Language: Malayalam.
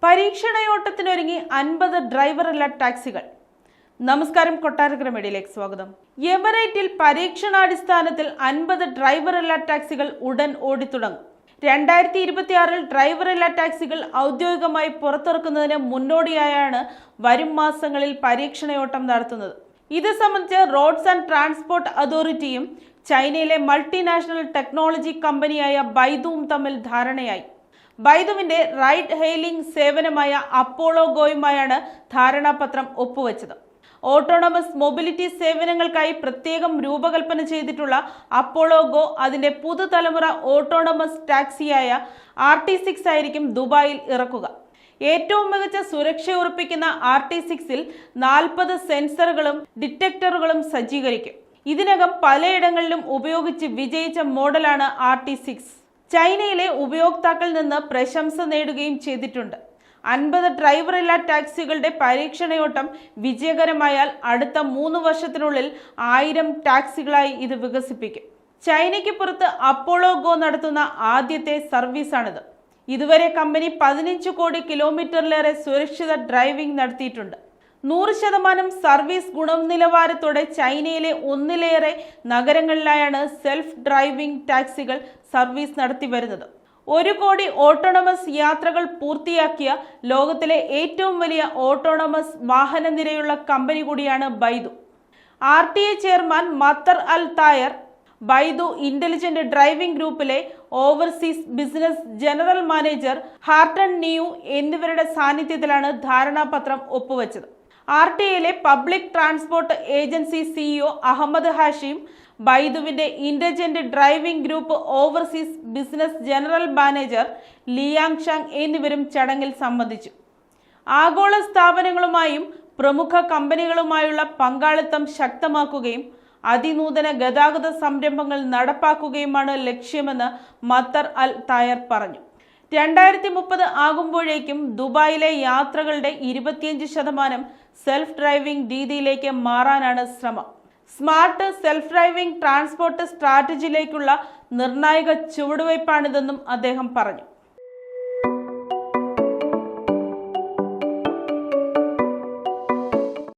പരീക്ഷണയോട്ടത്തിനൊരുങ്ങി 50 ഡ്രൈവറില്ല ടാക്സികൾ. നമസ്കാരം, കൊട്ടാരക്കര മീഡിയയിലേക്ക് സ്വാഗതം. എമിറേറ്റിൽ പരീക്ഷണാടിസ്ഥാനത്തിൽ 50 ഡ്രൈവറില്ല ടാക്സികൾ ഉടൻ ഓടിത്തുടങ്ങും. 2026 ഡ്രൈവറില്ല ടാക്സികൾ ഔദ്യോഗികമായി പുറത്തിറക്കുന്നതിന് മുന്നോടിയായാണ് വരും മാസങ്ങളിൽ പരീക്ഷണയോട്ടം നടത്തുന്നത്. ഇത് സംബന്ധിച്ച് റോഡ്സ് ആൻഡ് ട്രാൻസ്പോർട്ട് അതോറിറ്റിയും ചൈനയിലെ മൾട്ടിനാഷണൽ ടെക്നോളജി കമ്പനിയായ ബൈദുവും തമ്മിൽ ധാരണയായി. ബൈദുവിന്റെ റൈഡ് ഹെയിലിംഗ് സേവനമായ അപ്പോളോ ഗോയുമായാണ് ധാരണാപത്രം ഒപ്പുവെച്ചത്. ഓട്ടോണമസ് മൊബിലിറ്റി സേവനങ്ങൾക്കായി പ്രത്യേകം രൂപകൽപ്പന ചെയ്തിട്ടുള്ള അപ്പോളോ ഗോ അതിന്റെ പുതുതലമുറ ഓട്ടോണമസ് ടാക്സിയായ RT6 ആയിരിക്കും ദുബായിൽ ഇറക്കുക. ഏറ്റവും മികച്ച സുരക്ഷ ഉറപ്പിക്കുന്ന RT6-ൽ 40 സെൻസറുകളും ഡിറ്റക്ടറുകളും സജ്ജീകരിക്കും. ഇതിനകം പലയിടങ്ങളിലും ഉപയോഗിച്ച് വിജയിച്ച മോഡലാണ് RT6. ചൈനയിലെ ഉപയോക്താക്കളിൽ നിന്ന് പ്രശംസ നേടുകയും ചെയ്തിട്ടുണ്ട്. 50 ഡ്രൈവറില്ല ടാക്സികളുടെ പരീക്ഷണയോട്ടം വിജയകരമായാൽ അടുത്ത 3 വർഷത്തിനുള്ളിൽ 1000 ടാക്സികളായി ഇത് വികസിപ്പിക്കും. ചൈനയ്ക്ക് പുറത്ത് അപ്പോളോ ഗോ നടത്തുന്ന ആദ്യത്തെ സർവീസാണിത്. ഇതുവരെ കമ്പനി 15 കോടി കിലോമീറ്ററിലേറെ സുരക്ഷിത ഡ്രൈവിംഗ് നടത്തിയിട്ടുണ്ട്. 100% സർവീസ് ഗുണനിലവാരത്തോടെ ചൈനയിലെ ഒന്നിലേറെ നഗരങ്ങളിലായാണ് സെൽഫ് ഡ്രൈവിംഗ് ടാക്സികൾ സർവീസ് നടത്തി വരുന്നത്. 1 കോടി ഓട്ടോണമസ് യാത്രകൾ പൂർത്തിയാക്കിയ ലോകത്തിലെ ഏറ്റവും വലിയ ഓട്ടോണമസ് വാഹന നിരയുള്ള കമ്പനി കൂടിയാണ് Baidu. RTA chairman Mattar al Tayer, Baidu intelligent driving ഗ്രൂപ്പിലെ overseas business general manager Harton Niu എന്നിവരുടെ സാന്നിധ്യത്തിലാണ് ധാരണാപത്രം ഒപ്പുവെച്ചത്. RTA public transport agency CEO Ahmed Hashim, ബൈദുവിന്റെ intelligent driving group overseas business general manager Liang Zhang എന്നിവരും ചടങ്ങിൽ സംബന്ധിച്ചു. ആഗോള സ്ഥാപനങ്ങളുമായും പ്രമുഖ കമ്പനികളുമായുള്ള പങ്കാളിത്തം ശക്തമാക്കുകയും അതിനൂതന ഗതാഗത സംരംഭങ്ങൾ നടപ്പാക്കുകയുമാണ് ലക്ഷ്യമെന്ന് മത്തർ അൽ തായർ പറഞ്ഞു. 2030 ആകുമ്പോഴേക്കും ദുബായിലെ യാത്രകളുടെ 25% സെൽഫ് ഡ്രൈവിംഗ് രീതിയിലേക്ക് മാറാനാണ് ശ്രമം. സ്മാർട്ട് സെൽഫ് ഡ്രൈവിംഗ് ട്രാൻസ്പോർട്ട് സ്ട്രാറ്റജിയിലേക്കുള്ള നിർണായക ചുവടുവയ്പ്പാണിതെന്നും അദ്ദേഹം പറഞ്ഞു.